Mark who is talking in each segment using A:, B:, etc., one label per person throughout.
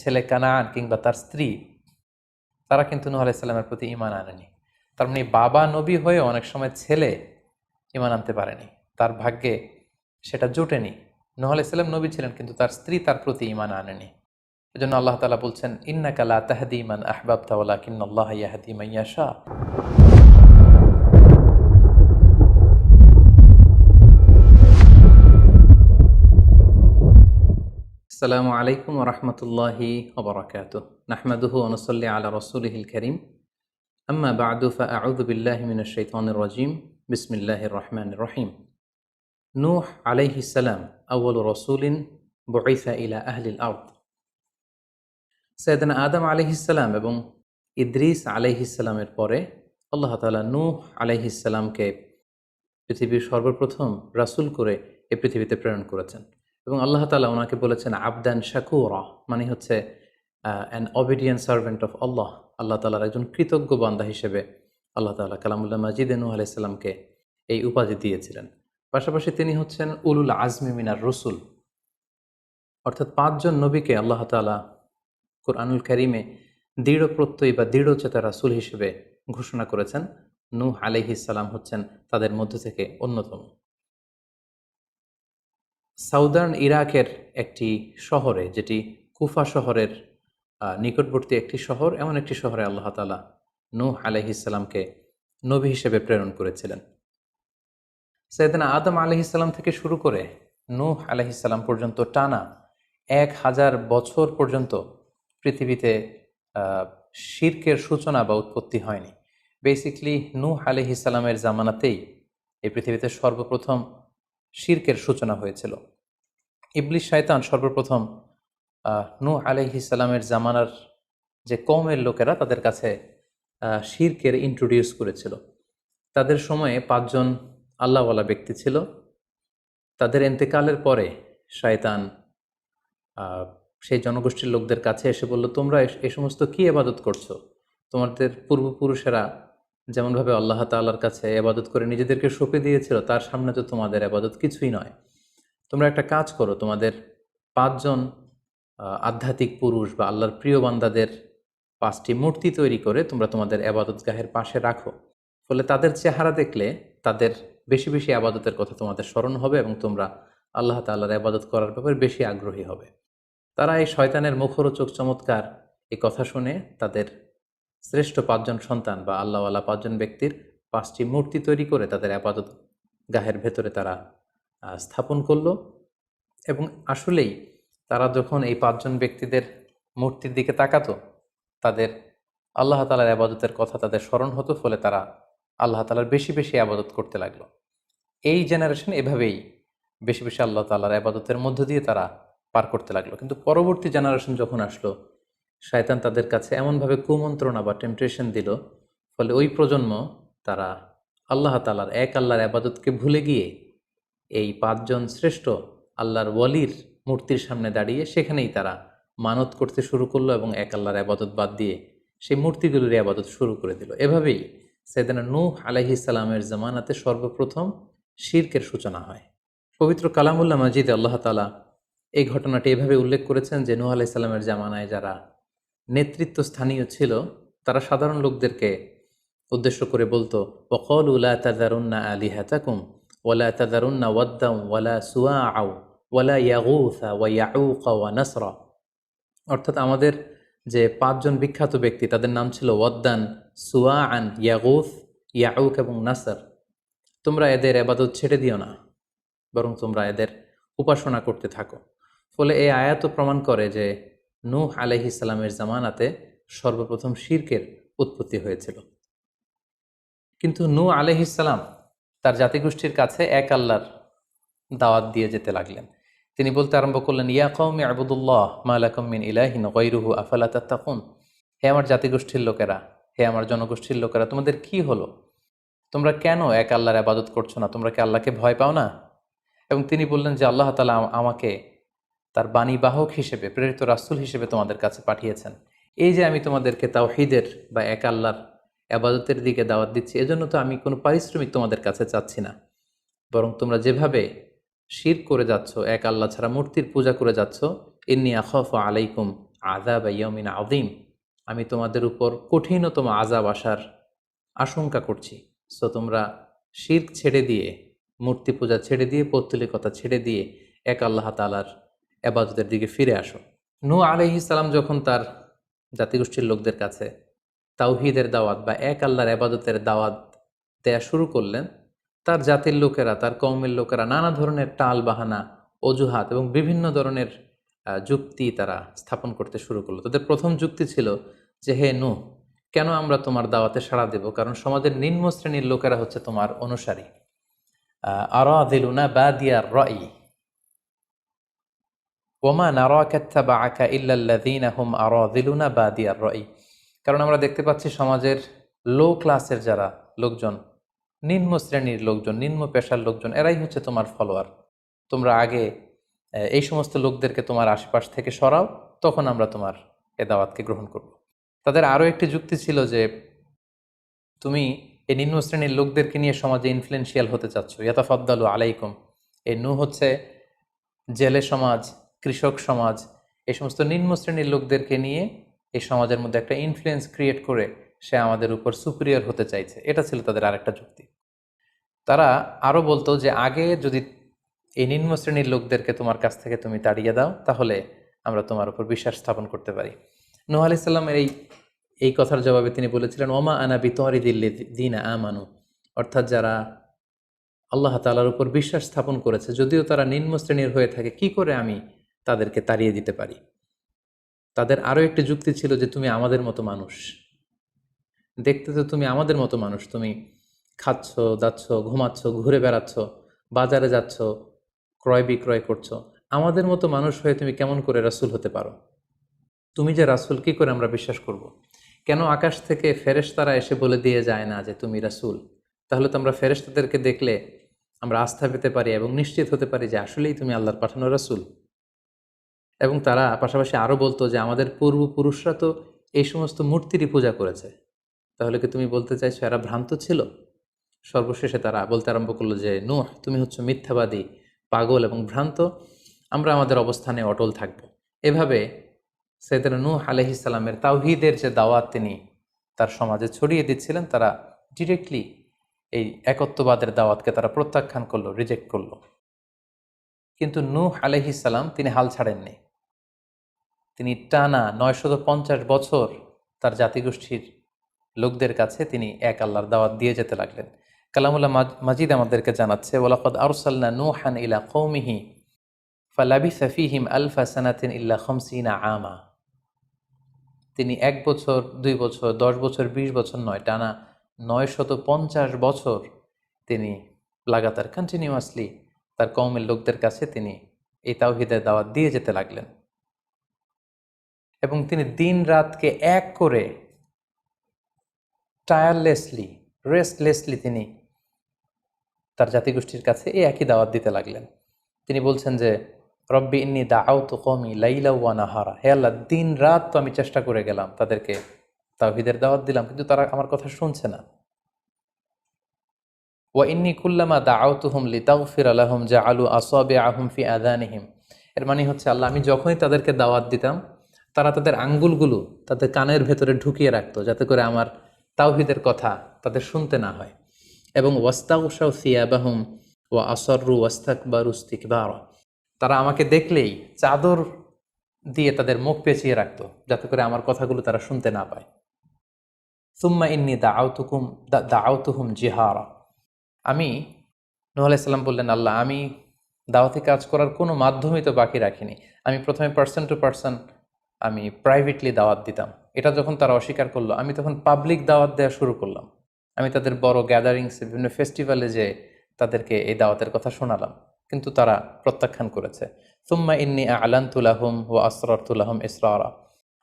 A: ছেলে কানান কিংবা তার স্ত্রী, তারা কিন্তু নূহ আলাইহিস সালামের প্রতি ঈমান আনেনি। তার মানে বাবা নবী হয়েও অনেক সময় ছেলে ঈমান আনতে পারেনি, তার ভাগ্যে সেটা জোটেনি। নূহ আলাইহিস সালাম নবী ছিলেন, কিন্তু তার স্ত্রী তার প্রতি ঈমান আনেনি। এজন্য আল্লাহ তাআলা বলছেন, ইন্নাকা লা তাহদি মান আহবাবতা ওয়ালাকিন্নাল্লাহা ইয়াহদি মান ইয়াশা। আসসালামু আলাইকুম ওয়া রাহমাতুল্লাহি ওয়া বারাকাতুহু। নাহমাদুহু ওয়া নুসাল্লি আলা রাসূলিহিল কারীম। আম্মা বা'দু ফাআউযু বিল্লাহি মিনাশ শাইতানির রাজীম। বিসমিল্লাহির রাহমানির রহিম। নূহ আলাইহিস সালাম আউয়ালু রাসূলিন বুইসা ইলা আহলিল আরদ। সাইয়েদনা আদম আলাইহিস সালাম এবং ইদ্রিস আলাইহিস সালামের পরে আল্লাহ তাআলা নূহ আলাইহিস সালামকে পৃথিবীর সর্বপ্রথম রাসূল করে এই পৃথিবীতে প্রেরণ করেছেন। এবং আল্লাহ তাআলা ওনাকে বলেছেন আবদান শাকুরা, মানে হচ্ছে অ্যান অবিডিয়েন্ট সার্ভেন্ট অফ আল্লাহ। আল্লাহ তাআলার একজন কৃতজ্ঞ বান্দা হিসেবে আল্লাহ তাআলা কালামুল্লাহ মাজিদে নূহ আলাইহিস সালামকে এই উপাধি দিয়েছিলেন। পাশাপাশি তিনি হচ্ছেন উলুল আজমি মিনার রসুল, অর্থাৎ 5 জন নবীকে আল্লাহ তাআলা কুরআনুল কারীমে দৃঢ় প্রত্যয়ী বা দৃঢ়চেতা রাসূল হিসেবে ঘোষণা করেছেন। নূহ আলাইহিস সালাম হচ্ছেন তাদের মধ্য থেকে অন্যতম। সাউদার্ন ইরাকের একটি শহরে, যেটি কুফা শহরের নিকটবর্তী একটি শহর, এমন একটি শহরে আল্লাহ তাআলা নূহ আলাইহিস সালামকে নবী হিসেবে প্রেরণ করেছিলেন। সাইয়েদনা আদম আলাইহিস সালাম থেকে শুরু করে নূহ আলাইহিস সালাম পর্যন্ত টানা 1000 বছর পর্যন্ত পৃথিবীতে শিরকের সূচনা বা উৎপত্তি হয়নি। বেসিকলি নূহ আলাইহিস সালামের জামানাতেই এই পৃথিবীতে সর্বপ্রথম শিরকের সূচনা হয়েছিল। ইবলিস শয়তান সর্বপ্রথম নূহ আলাইহিস সালামের জামানার যে কওমের লোকেরা, তাদের কাছে শিরকের ইন্ট্রোডিউস করেছিল। তাদের সময়ে 5 জন আল্লাহওয়ালা ব্যক্তি ছিল। তাদের ইন্তেকালের পরে শয়তান সেই জনগোষ্ঠীর লোকদের কাছে এসে বলল, তোমরা এ সমস্ত কি ইবাদত করছো? তোমাদের পূর্বপুরুষেরা যেমনভাবে আল্লাহ তাআলার কাছে ইবাদত করে নিজেদেরকে সঁপে দিয়েছিল, তার সামনে তো তোমাদের ইবাদত কিছুই নয়। তোমরা একটা কাজ করো, তোমাদের 5 জন আধ্যাত্মিক পুরুষ বা আল্লাহর প্রিয় বান্দাদের 5টি মূর্তি তৈরি করে তোমরা তোমাদের ইবাদতগাহের পাশে রাখো। ফলে তাদের চেহারা দেখলে তাদের বেশি বেশি ইবাদতের কথা তোমাদের স্মরণ হবে এবং তোমরা আল্লাহ তাআলার ইবাদত করার ব্যাপারে বেশি আগ্রহী হবে। তারা এই শয়তানের মুখরোচক চমৎকার এই কথা শুনে তাদের শ্রেষ্ঠ 5 জন সন্তান বা আল্লাহওয়ালা 5 জন ব্যক্তির 5টি মূর্তি তৈরি করে তাদের ইবাদত গাহের ভেতরে তারা স্থাপন করলো। এবং আসলেই তারা যখন এই 5 জন ব্যক্তিদের মূর্তির দিকে তাকাতো, তাদের আল্লাহ তাআলার ইবাদতের কথা তাদের স্মরণ হতো। ফলে তারা আল্লাহ তাআলার বেশি বেশি ইবাদত করতে লাগলো। এই জেনারেশন এভাবেই বেশি বেশি আল্লাহ তাআলার ইবাদতের মধ্য দিয়ে তারা পার করতে লাগলো। কিন্তু পরবর্তী জেনারেশন যখন আসলো, শয়তান তাদের কাছে এমনভাবে কুমন্ত্রণা বা টেম্পটেশন দিল, ফলে ওই প্রজন্ম তারা আল্লাহ তাআলার এক আল্লাহর ইবাদতকে ভুলে গিয়ে এই 5 জন শ্রেষ্ঠ আল্লাহর ওয়ালির মূর্তির সামনে দাঁড়িয়ে সেখানেই তারা মানত করতে শুরু করলো এবং এক আল্লাহর ইবাদত বাদ দিয়ে সেই মূর্তিগুলোর ইবাদত শুরু করে দিল। এভাবেই সাইয়েদনা নূহ আলাইহিস সালামের জামানাতে সর্বপ্রথম শিরকের সূচনা হয়। পবিত্র কালামুল্লাহ মাজিদে আল্লাহ তাআলা এই ঘটনাটি এভাবে উল্লেখ করেছেন যে নূহ আলাইহিস সালামের জামানায় যারা নেতৃত্ব স্থানীয় ছিল, তারা সাধারণ লোকদেরকে উদ্দেশ্য করে বলতো, ওয়াকালু লা তাযারুন্না আলিহাতাকুম ওয়ালা তাযারুন্না ওয়াদ্দাম ওয়ালা সুওয়াআ ওয়ালা ইয়াগুসা ওয়া ইয়াউকা ওয়া নাসরা। অর্থাৎ আমাদের যে 5 জন বিখ্যাত ব্যক্তি, তাদের নাম ছিল ওয়াদ্দান, সুওয়াআন, ইয়াগুস, ইয়াউক এবং নাসর। তোমরা এদের ইবাদত ছেড়ে দিও না, বরং তোমরা এদের উপাসনা করতে থাকো। ফলে এই আয়াতও প্রমাণ করে যে নূহ আলাইহিস সালামের জামানাতে সর্বপ্রথম শিরকের উৎপত্তি হয়েছিল। কিন্তু নূহ আলাইহিস সালাম তার জাতিগোষ্ঠীর কাছে এক আল্লাহর দাওয়াত দিয়ে যেতে লাগলেন। তিনি বলতে আরম্ভ করলেন, ইয়া কওমি আবুদুল্লাহ মা লাকুম মিন ইলাহিন গায়রুহু আফালা তাত্তাকুন। হে আমার জাতিগোষ্ঠীর লোকেরা, হে আমার জনগোষ্ঠীর লোকেরা, তোমাদের কি হলো? তোমরা কেন এক আল্লাহর ইবাদত করছো না? তোমরা কি আল্লাহকে ভয় পাও না? এবং তিনি বললেন যে আল্লাহ তাআলা আমাকে তার বাণীবাহক হিসেবে, প্রেরিত রাসূল হিসেবে তোমাদের কাছে পাঠিয়েছেন। এই যে আমি তোমাদেরকে তাওহীদের বা এক আল্লাহর ইবাদতের দিকে দাওয়াত দিচ্ছি, এজন্য তো আমি কোনো পারিশ্রমিক তোমাদের কাছে চাচ্ছি না, বরং তোমরা যেভাবে শিরক করে যাচ্ছ, এক আল্লাহ ছাড়া মূর্তির পূজা করে যাচ্ছ, ইন্নী আখাফু আলাইকুম আযাব ইয়াউমিন আযীম, আমি তোমাদের উপর কঠিনতম আযাব আসার আশঙ্কা করছি। সো তোমরা শিরক ছেড়ে দিয়ে, মূর্তি পূজা ছেড়ে দিয়ে, পৌত্তলিকতা ছেড়ে দিয়ে এক আল্লাহ তাআলার ইবাদতের দিকে ফিরে আসো। নূহ আলাইহিস সালাম যখন তার জাতিগোষ্ঠীর লোকদের কাছে তাওহীদের দাওয়াত বা এক আল্লাহর ইবাদতের দাওয়াত দেয়া শুরু করলেন, তার জাতির লোকেরা, তার কওমের লোকেরা নানা ধরনের টাল বাহানা, অজুহাত এবং বিভিন্ন ধরনের যুক্তি তারা স্থাপন করতে শুরু করলো। তাদের প্রথম যুক্তি ছিল যে, হে নূহ, কেন আমরা তোমার দাওয়াতে সাড়া দেব? কারণ সমাজের নিম্ন শ্রেণীর লোকেরা হচ্ছে তোমার অনুসারী। আরাযিলুনা বাদিয়ার রাই ওমা নারাকা ইত্তাবাআকা ইল্লাল্লাযীনা হুম আরাযিলুনা বাদিয়ার রাই। কারণ আমরা দেখতে পাচ্ছি সমাজের লো ক্লাসের যারা লোকজন, নিম্ন শ্রেণীর লোকজন, নিম্ন পেশার লোকজন, এরাই হচ্ছে তোমার ফলোয়ার। তোমরা আগে এই সমস্ত লোকদেরকে তোমার আশপাশ থেকে সরাও, তখন আমরা তোমার এ দাওয়াতকে গ্রহণ করব। তাদের আরও একটি যুক্তি ছিল যে, তুমি এই নিম্ন শ্রেণীর লোকদেরকে নিয়ে সমাজে ইনফ্লুয়েন্সিয়াল হতে চাচ্ছ। ইয়াতাফাদ্দালু আলাইকুম, এই নূহ হচ্ছে জেলে সমাজ, কৃষক সমাজ, এই সমস্ত নিম্ন শ্রেণীর লোকদেরকে নিয়ে এই সমাজের মধ্যে একটা ইনফ্লুয়েন্স ক্রিয়েট করে সে আমাদের উপর সুপিরিয়র হতে চাইছে। এটা ছিল তাদের আরেকটা যুক্তি। তারা আরও বলতো যে, আগে যদি এই নিম্ন শ্রেণীর লোকদেরকে তোমার কাছ থেকে তুমি তাড়িয়ে দাও, তাহলে আমরা তোমার উপর বিশ্বাস স্থাপন করতে পারি। নূহ আলাইহিস সালামের এই কথার জবাবে তিনি বলেছিলেন, ওমা আনা বিতারিদিল্লাযীনা আমানু, অর্থাৎ যারা আল্লাহ তাআলার উপর বিশ্বাস স্থাপন করেছে, যদিও তারা নিম্ন শ্রেণীর হয়ে থাকে, কি করে আমি তাদেরকে তাড়িয়ে দিতে পারি? তাদের আরও একটি যুক্তি ছিল যে, তুমি আমাদের মতো মানুষ, দেখতে তো তুমি আমাদের মতো মানুষ, তুমি খাচ্ছ, দাচ্ছ, ঘুমাচ্ছ, ঘুরে বেড়াচ্ছ, বাজারে যাচ্ছ, ক্রয় বিক্রয় করছো, আমাদের মতো মানুষ হয়ে তুমি কেমন করে রাসূল হতে পারো? তুমি যে রাসূল, কি করে আমরা বিশ্বাস করব? কেন আকাশ থেকে ফেরেশতারা এসে বলে দিয়ে যায় না যে তুমি রাসূল? তাহলে তো আমরা ফেরেশতাদেরকে দেখলে আমরা আস্থা পেতে পারি এবং নিশ্চিত হতে পারি যে আসলেই তুমি আল্লাহর পাঠানো রাসূল। এবং তারা পাশাপাশি আরও বলতো যে, আমাদের পূর্বপুরুষরা তো এই সমস্ত মূর্তিরই পূজা করেছে, তাহলে কি তুমি বলতে চাইছো এরা ভ্রান্ত ছিল? সর্বশেষে তারা বলতে আরম্ভ করলো যে, নূহ, তুমি হচ্ছে মিথ্যাবাদী, পাগল এবং ভ্রান্ত, আমরা আমাদের অবস্থানে অটল থাকব। এভাবে সাইয়েদনা নূহ আলাইহিস সালামের তাওহীদের যে দাওয়াত তিনি তার সমাজে ছড়িয়ে দিচ্ছিলেন, তারা ডিরেক্টলি এই একত্ববাদের দাওয়াতকে তারা প্রত্যাখ্যান করলো, রিজেক্ট করলো। কিন্তু নূহ আলাইহিস সালাম তিনি হাল ছাড়েননি। তিনি টানা 950 বছর তার জাতিগোষ্ঠীর লোকদের কাছে তিনি এক আল্লাহর দাওয়াত দিয়ে যেতে লাগলেন। কালামুল্লাহ মাজিদ আমাদেরকে জানাচ্ছে, ওয়ালাকাদ আরসালনা নূহান ইলা কওমিহি ফালাবিসা ফীহিম আলফা সানাতিন ইল্লা 50 আমা। তিনি 1 বছর, 2 বছর, 10 বছর, 20 বছর নয়, টানা 950 বছর তিনি লাগাতার কন্টিনিউয়াসলি তার কওমের লোকদের কাছে তিনি এই তাওহীদের দাওয়াত দিয়ে যেতে লাগলেন। এবং তিনি দিন রাতকে এক করে টায়ারলেসলি, রেস্টলেসলি তিনি তার জাতিগোষ্ঠীর কাছে এই একই দাওয়াত দিতে লাগলেন। তিনি বলছেন যে, রব্বি ইন্নী দাআউতু কওমি লাইলা ওয়া নাহারা, হে আল্লাহ, দিন রাত তো আমি চেষ্টা করে গেলাম, তাদেরকে তাওহীদের দাওয়াত দিলাম, কিন্তু তারা আমার কথা শুনছে না। ওয়া ইন্নী কুল্লামা দাআউতুহুম লিতাগফিরা লাহুম জাআলু আসাবিআহুম ফি আযানিহিম। এর মানে হচ্ছে, আল্লাহ, আমি যখনই তাদেরকে দাওয়াত দিতাম, তারা তাদের আঙ্গুলগুলো তাদের কানের ভেতরে ঢুকিয়ে রাখতো, যাতে করে আমার তাওহীদের কথা তাদের শুনতে না হয়। এবং ওয়াস্তাগশাউ সিয়াবাহুম ওয়া আসররু ওয়াস্তাকবারু ইস্তিকবারা, তারা আমাকে দেখলেই চাদর দিয়ে তাদের মুখ পেঁচিয়ে রাখতো, যাতে করে আমার কথাগুলো তারা শুনতে না পায়। সুম্মা ইন্নী দাআউতুহুম জিহারা, আমি, নূহ আলাইহিস সালাম বললেন, আল্লাহ, আমি দাওয়াতি কাজ করার কোনো মাধ্যমই তো বাকি রাখিনি। আমি প্রথমে পার্সন টু পার্সন আমি প্রাইভেটলি দাওয়াত দিতাম। এটা যখন তারা অস্বীকার করলো, আমি তখন পাবলিক দাওয়াত দেওয়া শুরু করলাম। আমি তাদের বড় গ্যাদারিংসে, বিভিন্ন ফেস্টিভ্যালে যে তাদেরকে এই দাওয়াতের কথা শোনালাম, কিন্তু তারা প্রত্যাখ্যান করেছে। সুম্মা ইন্নী আ'লানতু লাহুম ওয়া আসরারতু লাহুম ইসরারা,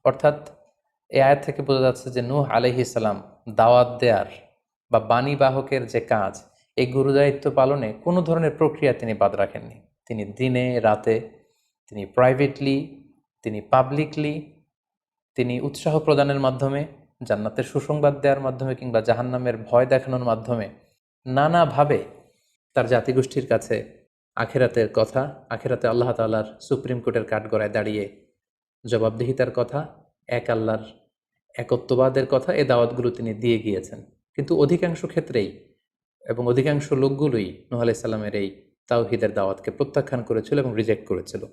A: অর্থাৎ এই আয়াত থেকে বোঝা যাচ্ছে যে নূহ আলাইহিস সালাম দাওয়াত দেয়ার বা বাণীবাহকের যে কাজ, এই গুরুদায়িত্ব পালনে কোনো ধরনের প্রক্রিয়া তিনি বাদ রাখেননি। তিনি দিনে রাতে, তিনি প্রাইভেটলি, তিনি পাবলিকলি, তিনি উৎসাহ প্রদানের মাধ্যমে, জান্নাতের সুসংবাদ দেওয়ার মাধ্যমে, কিংবা জাহান্নামের ভয় দেখানোর মাধ্যমে নানাভাবে তার জাতিগোষ্ঠীর কাছে আখিরাতের কথা, আখিরাতে আল্লাহ তাআলার সুপ্রিম কোর্টের কাঠগড়ায় দাঁড়িয়ে জবাবদিহিতার কথা, এক আল্লাহর একত্ববাদের কথা, এ দাওয়াতগুলো তিনি দিয়ে গিয়েছেন। কিন্তু অধিকাংশ ক্ষেত্রেই এবং অধিকাংশ লোকগুলোই নূহ আলাইহিস সালামের এই তাওহীদের দাওয়াতকে প্রত্যাখ্যান করেছিল এবং রিজেক্ট করেছিল।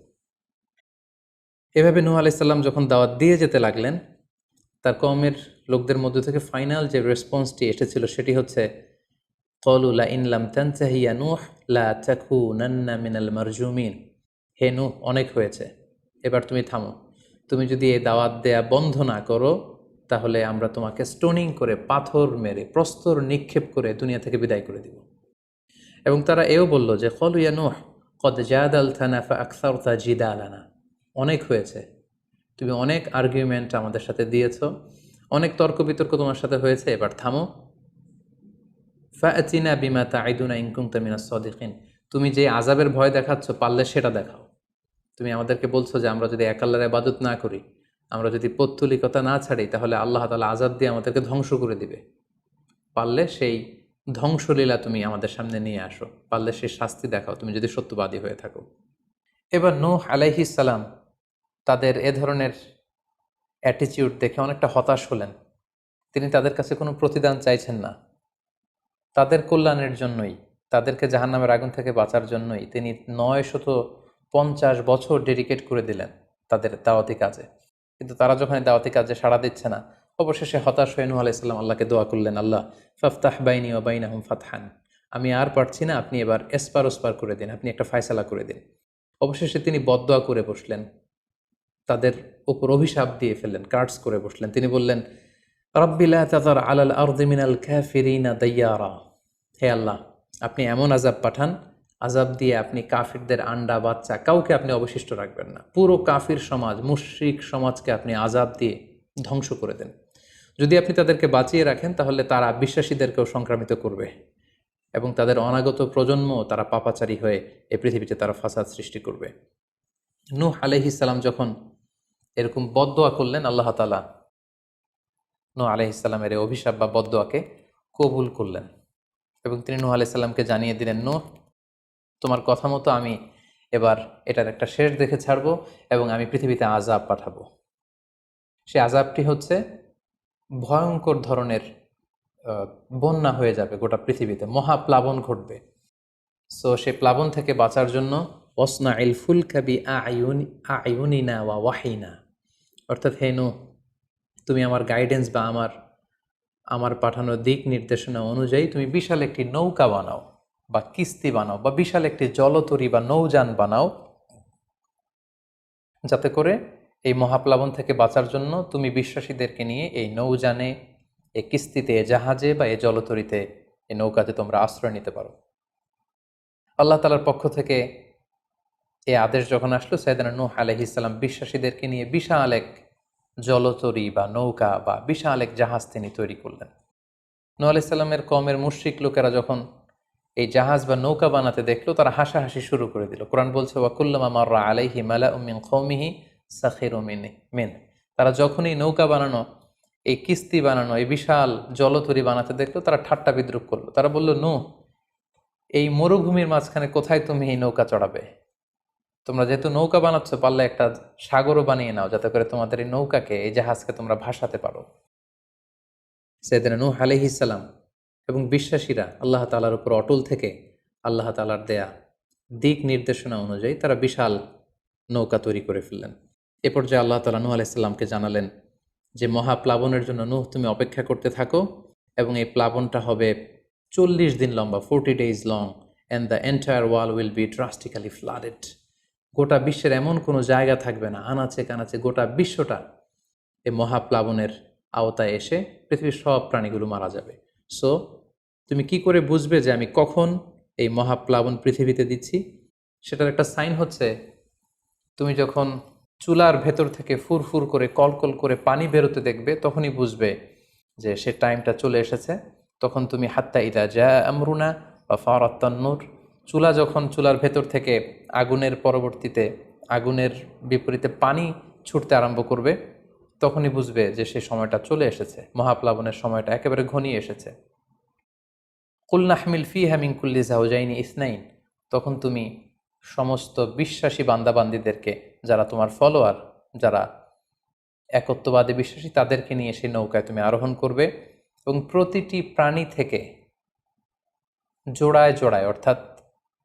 A: এভাবে নূহ আলাইহিস সালাম যখন দাওয়াত দিয়ে যেতে লাগলেন, তার কওমের লোকদের মধ্য থেকে ফাইনাল যে রেসপন্সটি এসেছিল সেটি হচ্ছে, ক্বালু লা ইন লাম তানতাহি ইয়া নূহ লা তাকুনান্না মিনাল মারজুমিন। হে নূহ, অনেক হয়েছে, এবার তুমি থামো। তুমি যদি এই দাওয়াত দেয়া বন্ধ না করো, তাহলে আমরা তোমাকে স্টোনিং করে, পাথর মেরে, প্রস্তর নিক্ষেপ করে দুনিয়া থেকে বিদায় করে দিব। এবং তারা এও বলল যে, ক্বালু ইয়া নূহ ক্বাদ জাদালতানা ফাআকসারতা জিদালানা। অনেক হয়েছে, তুমি অনেক আর্গুমেন্ট আমাদের সাথে দিয়েছ, অনেক তর্ক বিতর্ক তোমার সাথে হয়েছে, এবার থামো। ফাআতিনা বিমা তাইদুনা ইন কুনতা মিনাস সাদিকিন। তুমি যে আযাবের ভয় দেখাচ্ছ, পারলে সেটা দেখাও। তুমি আমাদেরকে বলছো যে আমরা যদি এক আল্লাহর ইবাদত না করি, আমরা যদি পৌত্তলিকতা না ছাড়ি, তাহলে আল্লাহ তাআলা আযাব দিয়ে আমাদেরকে ধ্বংস করে দিবে। পারলে সেই ধ্বংসলীলা তুমি আমাদের সামনে নিয়ে আসো, পারলে সেই শাস্তি দেখাও, তুমি যদি সত্যবাদী হয়ে থাকো। এবার নূহ আলাইহিস সালাম তাদের এ ধরনের অ্যাটিটিউড দেখে অনেকটা হতাশ হলেন। তিনি তাদের কাছে কোনো প্রতিদান চাইছেন না, তাদের কল্যাণের জন্যই, তাদেরকে জাহান্নামের আগুন থেকে বাঁচার জন্যই তিনি 950 বছর ডেডিকেট করে দিলেন তাদের দাওয়াতি কাজে। কিন্তু তারা যখন এই দাওয়াতি কাজে সাড়া দিচ্ছে না, অবশেষে হতাশ হয়ে নূহ আলাইহিস সালাম আল্লাহকে দোয়া করলেন, আল্লাহ ফাফতাহ বাইনি ওয়া বাইনাহুম ফাতহান। আমি আর পারছি না, আপনি এবার এসপার ওসপার করে দিন, আপনি একটা ফায়সালা করে দিন। অবশেষে তিনি বদদোয়া করে বসলেন, তাদের উপর অভিশাপ দিয়ে ফেললেন, কার্ডস করে বসলেন। তিনি বললেন, রাব্বি লা তাযার আলাল আরদি মিনাল কাফিরিনা দাইয়ারা। হে আল্লাহ, আপনি এমন আযাব পাঠান, আযাব দিয়ে আপনি কাফিরদের আন্ডা বাচ্চা কাউকে আপনি অবশিষ্ট রাখবেন না। পুরো কাফির সমাজ, মুশরিক সমাজকে আপনি আযাব দিয়ে ধ্বংস করে দেন। যদি আপনি তাদেরকে বাঁচিয়ে রাখেন, তাহলে তারা বিশ্বাসীদেরকেও সংক্রামিত করবে এবং তাদের অনাগত প্রজন্ম তারা পাপাচারী হয়ে এই পৃথিবীতে তারা ফাসাদ সৃষ্টি করবে। নূহ আলাইহিস সালাম যখন এরকম বদদোয়া করলেন, আল্লাহ তাআলা নূহ আলাইহিস সালামের এই অভিশাপ বা বদদোয়াকে কবুল করলেন এবং তিনি নূহ আলাইহিস সালামকে জানিয়ে দিলেন, নূহ, তোমার কথা মতো আমি এবার এটার একটা শেষ দেখে ছাড়বো এবং আমি পৃথিবীতে আযাব পাঠাবো। সে আযাবটি হচ্ছে ভয়ঙ্কর ধরনের বন্যা হয়ে যাবে গোটা পৃথিবীতে, মহাপ্লাবন ঘটবে। সো সে প্লাবন থেকে বাঁচার জন্য ওয়াসনাইল ফুলকা বিআইউনিনা ওয়া ওয়াহিনা, অর্থাৎ হে নূহ, তুমি আমার গাইডেন্স বা আমার পাঠানো দিক নির্দেশনা অনুযায়ী তুমি বিশাল একটি নৌকা বানাও বা কিস্তি বানাও বা বিশাল একটি জলতরী বা নৌযান বানাও, যাতে করে এই মহাপ্লাবন থেকে বাঁচার জন্য তুমি বিশ্বাসীদেরকে নিয়ে এই নৌযানে, এই কিস্তিতে, জাহাজে বা এই জলতরীতে, এই নৌকাতে তোমরা আশ্রয় নিতে পারো। আল্লাহ তাআলার পক্ষ থেকে এই আদেশ যখন আসলো, সাইয়েদনা নূহ আলাইহিস সালাম বিশ্বাসীদেরকে নিয়ে বিশাল এক জলতরী বা নৌকা বা বিশাল এক জাহাজ তিনি তৈরি করলেন। নূহ আলাইহিস সালামের কওমের মুশরিক লোকেরা যখন এই জাহাজ বা নৌকা বানাতে দেখলো, তারা হাসাহাসি শুরু করে দিল। কোরআন বলছে, ওয়া কুল্লামা মাররা আলাইহি মালাউম মিন কওমিহি সাখিরু মিন। তারা যখনই নৌকা বানানো, এই কিস্তি বানানো, এই বিশাল জলতরী বানাতে দেখলো, তারা ঠাট্টা বিদ্রুপ করলো। তারা বলল, নূহ, এই মরুভূমির মাঝখানে কোথায় তুমি এই নৌকা চড়াবে? তোমরা যেহেতু নৌকা বানাচ্ছ, পারলে একটা সাগরও বানিয়ে নাও, যাতে করে তোমাদের এই নৌকাকে, এই জাহাজকে তোমরা ভাসাতে পারো। সাইয়েদনা নূহ আলাইহিস সালাম এবং বিশ্বাসীরা আল্লাহ তাআলার উপর অটল থেকে আল্লাহ তাআলার দেয়া দিক নির্দেশনা অনুযায়ী তারা বিশাল নৌকা তৈরি করে ফেললেন। এ পর্যায়ে আল্লাহ তাআলা নূহ আলাইহিস সালামকে জানালেন যে, মহাপ্লাবনের জন্য নূহ তুমি অপেক্ষা করতে থাকো এবং এই প্লাবনটা হবে 40 দিন লম্বা, 40 days long, and the entire world will be drastically flooded. গোটা বিশ্বের এমন কোনো জায়গা থাকবে না, আনাচে কানাচে গোটা বিশ্বটা এই মহাপ্লাবনের আওতায় এসে পৃথিবীর সব প্রাণীগুলো মারা যাবে। সো তুমি কি করে বুঝবে যে আমি কখন এই মহাপ্লাবন পৃথিবীতে দিচ্ছি? সেটার একটা সাইন হচ্ছে, তুমি যখন চুলার ভেতর থেকে ফুরফুর করে, কলকল করে পানি বেরোতে দেখবে, তখনই বুঝবে যে সে টাইমটা চলে এসেছে। তখন তুমি হাত্তা ইদা জা আমরুনা বা ফারাত তান্নুর, চুলার ভেতর থেকে আগুনের পরবর্তীতে, আগুনের বিপরীতে পানি ছুটতে আরম্ভ করবে, তখনই বুঝবে যে সেই সময়টা চলে এসেছে, মহাপ্লাবনের সময়টা একেবারে ঘনিয়ে এসেছে। কুল নাহমিল ফিহা মিন কুল্লি যাওজাইনি ইসনাইন, তখন তুমি সমস্ত বিশ্বাসী বান্দাবান্দিদেরকে, যারা তোমার ফলোয়ার, যারা একত্ববাদে বিশ্বাসী তাদেরকে নিয়ে সেই নৌকায় তুমি আরোহণ করবে এবং প্রতিটি প্রাণী থেকে জোড়ায় জোড়ায়, অর্থাৎ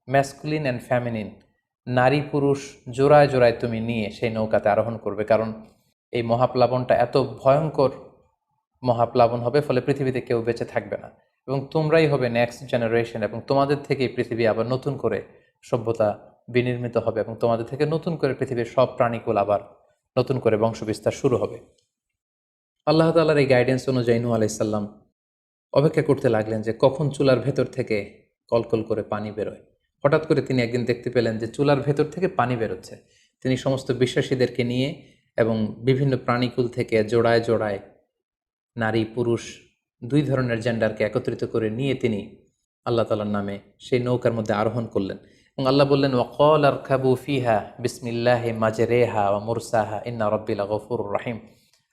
A: ম্যাসকুলিন অ্যান্ড ফ্যামিনিন, নারী পুরুষ জোড়ায় জোড়ায় তুমি নিয়ে সেই নৌকাতে আরোহণ করবে। কারণ এই মহাপ্লাবনটা এত ভয়ঙ্কর মহাপ্লাবন হবে, ফলে পৃথিবীতে কেউ বেঁচে থাকবে না এবং তোমরাই হবে নেক্সট জেনারেশন, এবং তোমাদের থেকেই পৃথিবী আবার নতুন করে সভ্যতা বিনির্মিত হবে এবং তোমাদের থেকে নতুন করে পৃথিবীর সব প্রাণীকুল আবার নতুন করে বংশবিস্তার শুরু হবে। আল্লাহ তাআলার এই গাইডেন্স অনুযায়ী নূহ আলাইহিস সালাম অপেক্ষা করতে লাগলেন যে কখন চুলার ভেতর থেকে কলকল করে পানি বেরোয়। হঠাৎ করে তিনি একদিন দেখতে পেলেন যে চুলার ভেতর থেকে পানি বেরোচ্ছে। তিনি সমস্ত বিশ্বাসীদেরকে নিয়ে এবং বিভিন্ন প্রাণীকুল থেকে জোড়ায় জোড়ায় নারী পুরুষ দুই ধরনের জেন্ডারকে একত্রিত করে নিয়ে তিনি আল্লাহ তাআলার নামে সেই নৌকার মধ্যে আরোহণ করলেন এবং আল্লাহ বললেন, ওয়াকাল আরকাবু ফিহা বিসমিল্লাহি মাজরেহা ওয়া মুরসাহা ইন্না রাব্বি লাগফুরুর রাহিম।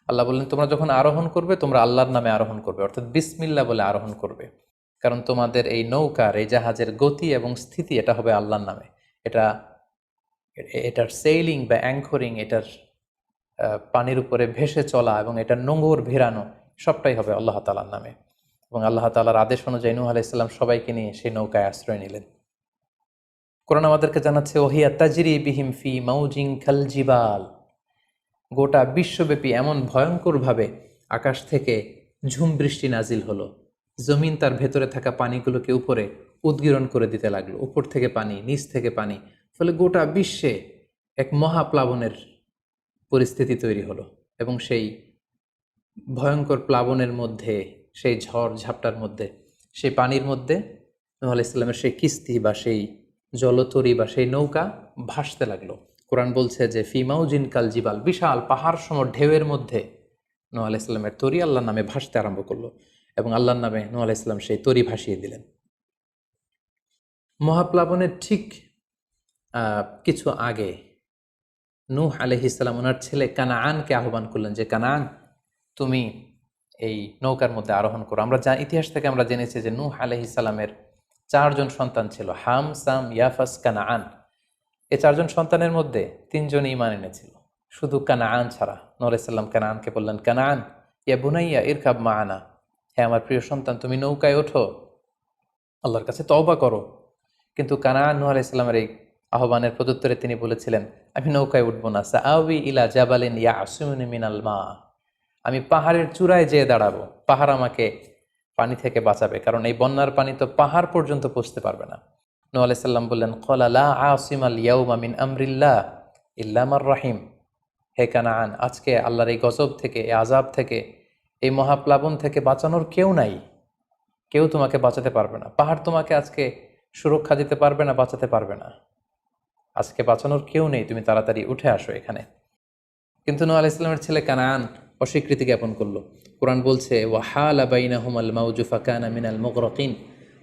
A: আল্লাহ বললেন, তোমরা যখন আরোহণ করবে তোমরা আল্লাহর নামে আরোহণ করবে, অর্থাৎ বিসমিল্লাহ বলে আরোহণ করবে। কারণ তোমাদের এই নৌকার, এই জাহাজের গতি এবং স্থিতি এটা হবে আল্লাহর নামে। এটার সেইলিং বা অ্যাঙ্করিং, এটার পানির উপরে ভেসে চলা এবং এটার নোঙর ভেরানো সবটাই হবে আল্লাহ তাআলার নামে। এবং আল্লাহ তাআলার আদেশ অনুযায়ী নূহ আলাইহিস সালাম সবাইকে নিয়ে সেই নৌকায় আশ্রয় নিলেন। কোরআন আমাদেরকে জানাচ্ছে, ওহিয়া তাজরি বিহিম ফি মাউজিন কাল জিবাল। গোটা বিশ্বব্যাপী এমন ভয়ঙ্করভাবে আকাশ থেকে ঝুম বৃষ্টি নাজিল হলো, জমিন তার ভেতরে থাকা পানিগুলোকে উপরে উদ্গীরণ করে দিতে লাগলো, উপর থেকে পানি, নিচ থেকে পানি, ফলে গোটা বিশ্বে এক মহাপ্লাবনের পরিস্থিতি তৈরি হলো। এবং সেই ভয়ঙ্কর প্লাবনের মধ্যে, সেই ঝড় ঝাপটার মধ্যে, সেই পানির মধ্যে নূহ আলাইহিস সালামের সেই কিস্তি বা সেই জলতরী বা সেই নৌকা ভাসতে লাগলো। কোরআন বলছে যে ফি মাউজিন কাল জিবাল, বিশাল পাহাড় সম ঢেউয়ের মধ্যে নূহ আলাইহিস সালামের তরী আল্লাহর নামে ভাসতে আরম্ভ করলো এবং আল্লাহর নামে নূহ আলাইহিস সালাম সেই তরী ভাসিয়ে দিলেন। মহাপ্লাবনের ঠিক কিছু আগে নূহ আলাইহিস সালাম ওনার ছেলে কানাআনকে আহ্বান করলেন যে, কানাআন, তুমি এই নৌকার মধ্যে আরোহণ করো। আমরা ইতিহাস থেকে আমরা জেনেছি যে নূহ আলাইহিস সালামের 4 জন সন্তান ছিল, হাম, সাম, ইয়াফাস, কানাআন। এই 4 জন সন্তানের মধ্যে 3 জনই ঈমান এনেছিল, শুধু কানাআন ছাড়া। নূহ আলাইহিস সালাম কানাআনকে বললেন, কানাআন ইয়া বুনাইয়া ইরকাব মাআনা, হে আমার প্রিয় সন্তান, তুমি নৌকায় ওঠো, আল্লাহর কাছে তওবা করো। কিন্তু কানাআন নূহ আলাইহিস সালামের এই আহ্বানের প্রত্যুত্তরে তিনি বলেছিলেন, আমি নৌকায় উঠবো না, সাআউই ইলা জাবালিন ইয়াসিমুনি মিনাল মা, আমি পাহাড়ের চূড়ায় যেয়ে দাঁড়াবো, পাহাড় আমাকে পানি থেকে বাঁচাবে, কারণ এই বন্যার পানি তো পাহাড় পর্যন্ত পৌঁছতে পারবে না। নূহ আলাইহিস সালাম বললেন, ক্বালা লা আসিমাল ইয়াউমা মিন আমরিল্লাহ ইল্লা মান রাহিম, হে কানাআন, আজকে আল্লাহর এই গজব থেকে, এই আযাব থেকে, এই মহাপ্লাবন থেকে বাঁচানোর কেউ নাই, কেউ তোমাকে বাঁচাতে পারবে না। পাহাড় তোমাকে আজকে সুরক্ষা দিতে পারবে না, বাঁচাতে পারবে না, আজকে বাঁচানোর কেউ নেই, তুমি তাড়াতাড়ি উঠে আসো এখানে। কিন্তু নূহ আলাইহিস সালামের ছেলে কানাআন অস্বীকৃতি জ্ঞাপন করলো। কোরআন বলছে, ওয়াহালা বাইনাহুমাল মাউজু ফাকানা মিনাল মুগরাকিন,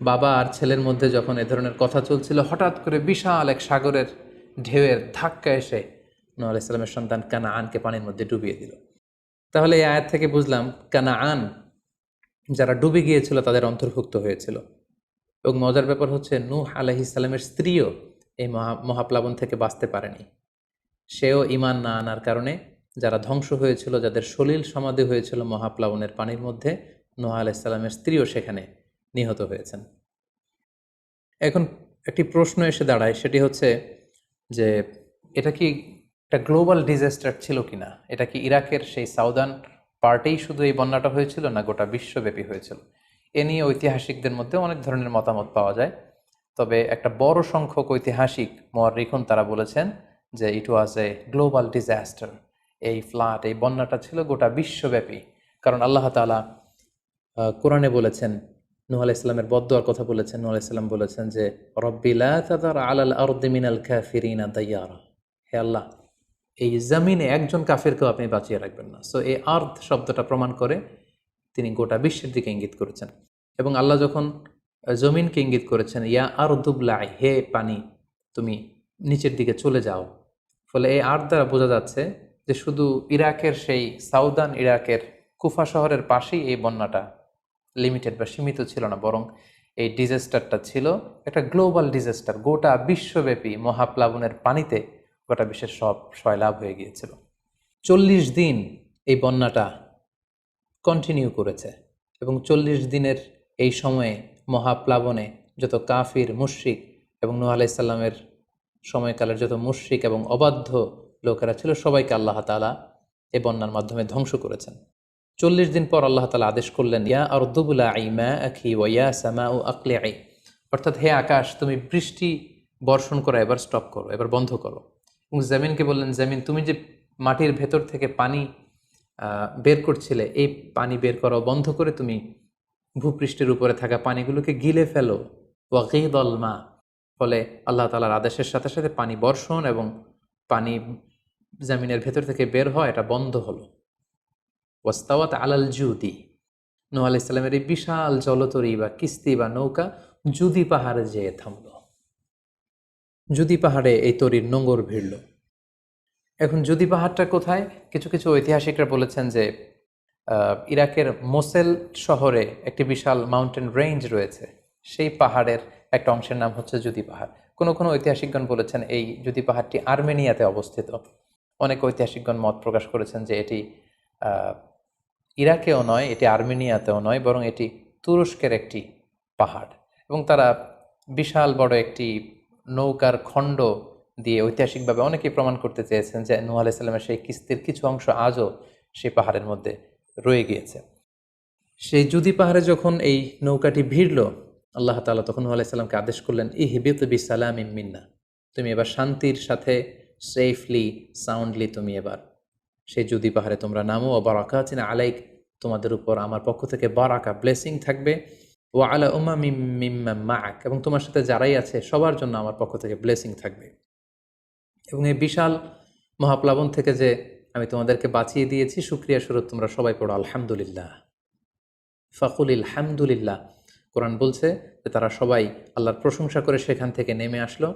A: বাবা আর ছেলের মধ্যে যখন এ ধরনের কথা চলছিল, হঠাৎ করে বিশাল এক সাগরের ঢেউয়ের ধাক্কা এসে নূহ আলাইহিস সালামের সন্তান কানাআনকে পানির মধ্যে ডুবিয়ে দিল। তাহলে এই আয়াত থেকে বুঝলাম কানাআন যারা ডুবে গিয়েছিল তাদের অন্তর্ভুক্ত হয়েছিল। এবং মজার ব্যাপার হচ্ছে, নূহ আলাইহিস সালামের স্ত্রীও এই মহাপ্লাবন থেকে বাঁচতে পারেনি। সেও ঈমান না আনার কারণে যারা ধ্বংস হয়েছিল, যাদের সলিল সমাধি হয়েছিল মহাপ্লাবনের পানির মধ্যে, নূহ আলাইহিস সালামের স্ত্রীও সেখানে নিহত হয়েছেন। এখন একটি প্রশ্ন এসে দাঁড়ায়, সেটি হচ্ছে যে এটা কি একটা গ্লোবাল ডিজাস্টার ছিল কিনা? এটা কি ইরাকের সেই সাউদার্ন পার্টেই শুধু এই বন্যাটা হয়েছিল, না গোটা বিশ্বব্যাপী হয়েছিল? এ নিয়ে ঐতিহাসিকদের মধ্যে অনেক ধরনের মতামত পাওয়া যায়। তবে একটা বড় সংখ্যক ঐতিহাসিক মুআররিখুন তারা বলেছেন যে ইট ওয়াজ এ গ্লোবাল ডিজাস্টার। এই ফ্লাড, এই বন্যাটা ছিল গোটা বিশ্বব্যাপী। কারণ আল্লাহ তাআলা কোরআনে বলেছেন, নূহ আলাইহিস সালামের বদদুয়ার কথা বলেছেন। নূহ আলাইহিস সালাম বলেছেন যে, রব্বি লা তাযার আলাল আরদি মিনাল কাফিরিনা দাইয়ারা, হে আল্লাহ, এই জমিনে একজন কাফিরকেও আপনি বাঁচিয়ে রাখবেন না। সো এই আর্থ শব্দটা প্রমাণ করে তিনি গোটা বিশ্বের দিকে ইঙ্গিত করেছেন। এবং আল্লাহ যখন জমিনকে ইঙ্গিত করেছেন, ইয়া আরদুবলাই, হে পানি তুমি নিচের দিকে চলে যাও, ফলে এই আর্থ দ্বারা বোঝা যাচ্ছে যে শুধু ইরাকের সেই সাউদার্ন ইরাকের কুফা শহরের পাশেই এই বন্যাটা লিমিটেড বা সীমিত ছিল না, বরং এই ডিজাস্টারটা ছিল একটা গ্লোবাল ডিজাস্টার। গোটা বিশ্বব্যাপী মহাপ্লাবনের পানিতে গোটা বিশ্বের সব সয়লাভ হয়ে গিয়েছিল। 40 দিন এই বন্যাটা কন্টিনিউ করেছে এবং 40 দিনের এই সময়ে মহাপ্লাবনে যত কাফির মুশরিক এবং নূহ আলাইহিস সালামের সময়কালের যত মুশরিক এবং অবাধ্য লোকেরা ছিল সবাইকে আল্লাহ তাআলা এই বন্যার মাধ্যমে ধ্বংস করেছেন। 40 দিন পর আল্লাহ তাআলা আদেশ করলেন, ইয়া আরদু বুলাঈ মাআকি ওয়া ইয়া সামাউ আকলিঈ, অর্থাৎ হে আকাশ তুমি বৃষ্টি বর্ষণ করা এবার স্টপ করো, এবার বন্ধ করো। এবং জমিনকে বললেন, জমিন তুমি যে মাটির ভেতর থেকে পানি বের করছিলে, এই পানি বের করা বন্ধ করে তুমি ভূপৃষ্ঠের উপরে থাকা পানিগুলোকে গিলে ফেলো। ওয়াগীদাল মা, ফলে আল্লাহ তাআলার আদেশের সাথে সাথে পানি বর্ষণ এবং পানি জমিনের ভেতর থেকে বের হয়, এটা বন্ধ হলো। ওয়াস্তাওয়াত আলাল জুদি, নূহ আলাইহিস সালামের এই বিশাল জলতরী বা কিস্তি বা নৌকা জুদি পাহাড়ে যেয়ে থামল। জুদি পাহাড়ে এই তরীর নোঙর ভিড়ল। এখন জুদি পাহাড়টা কোথায়? কিছু কিছু ঐতিহাসিকরা বলেছেন যে ইরাকের মোসেল শহরে একটি বিশাল মাউন্টেন রেঞ্জ রয়েছে, সেই পাহাড়ের একটা অংশের নাম হচ্ছে জুদি পাহাড়। কোনো কোনো ঐতিহাসিকগণ বলেছেন এই জুদি পাহাড়টি আর্মেনিয়াতে অবস্থিত। অনেক ঐতিহাসিকগণ মত প্রকাশ করেছেন যে এটি ইরাকেও নয়, এটি আর্মেনিয়াতেও নয়, বরং এটি তুরস্কের একটি পাহাড়। এবং তারা বিশাল বড় একটি নৌকার খণ্ড দিয়ে ঐতিহাসিকভাবে অনেকেই প্রমাণ করতে চেয়েছেন যে নূহ আলাইহিস সালামের সেই কিস্তির কিছু অংশ আজও সেই পাহাড়ের মধ্যে রয়ে গিয়েছে। সেই জুদি পাহাড়ে যখন এই নৌকাটি ভিড়ল, আল্লাহ তাআলা তখন নূহ আলাইহিস সালামকে আদেশ করলেন, ইহবিত বিসালামিন মিন্না, তুমি এবার শান্তির সাথে সেফলি সাউন্ডলি তুমি এবার সেই জুদি পাহাড়ে তোমরা নামো। ও বারাকাতিন আলাইক, তোমাদের উপর আমার পক্ষ থেকে বারাকা ব্লেসিং থাকবে। ও আলা উমামিম মিম্মা মাআক, এবং তোমার সাথে যারাই আছে সবার জন্য আমার পক্ষ থেকে ব্লেসিং থাকবে। এবং এই বিশাল মহাপ্লাবন থেকে যে আমি তোমাদেরকে বাঁচিয়ে দিয়েছি, শুকরিয়া স্বরূপ তোমরা সবাই পড়ো আলহামদুলিল্লাহ। ফাকুলিল হামদুলিল্লাহ। কোরআন বলছে যে তারা সবাই আল্লাহর প্রশংসা করে সেখান থেকে নেমে আসলো